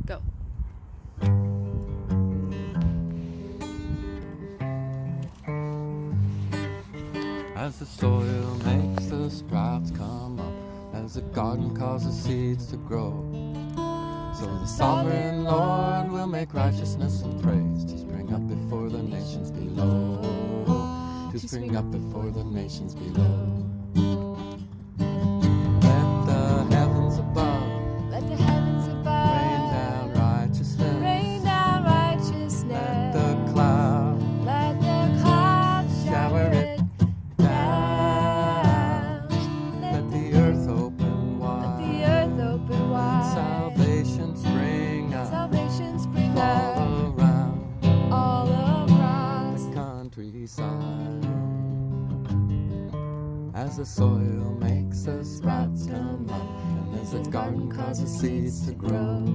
Go. As the soil makes the sprouts come up, as the garden causes seeds to grow, so the sovereign Lord will make righteousness and praise to spring up before the nations below, to spring up before the nations below. Let the heavens above, Let the heavens above rain down righteousness, rain down righteousness. let the clouds Let the clouds shower it down. let the earth open Let the wide, earth open wide. salvation spring up Salvation spring all up around all across. the countryside. As the soil makes the sprouts come up, and as the garden causes seeds to grow,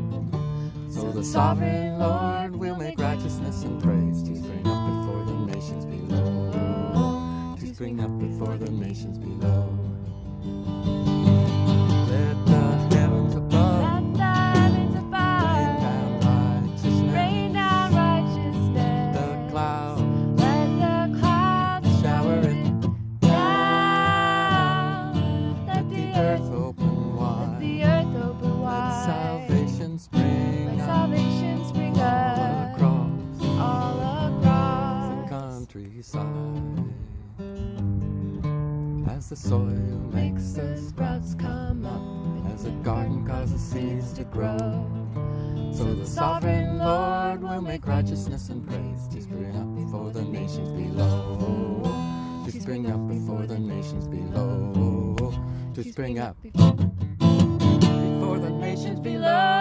so the sovereign Lord will make righteousness and praise to spring up before the nations below, to spring up before the nations below. Let the heavens above Let the heavens above rain down righteousness, rain down righteousness. the clouds Let the clouds shower it down. Let the earth open let wide, the earth open let wide. salvation spring Let up salvation spring all up across all the across. countryside. As the soil makes the sprouts come up, as the garden causes seeds to grow, so the sovereign Lord will make righteousness and praise to spring up before the nations below, to spring up before the nations below, to spring up before the nations below.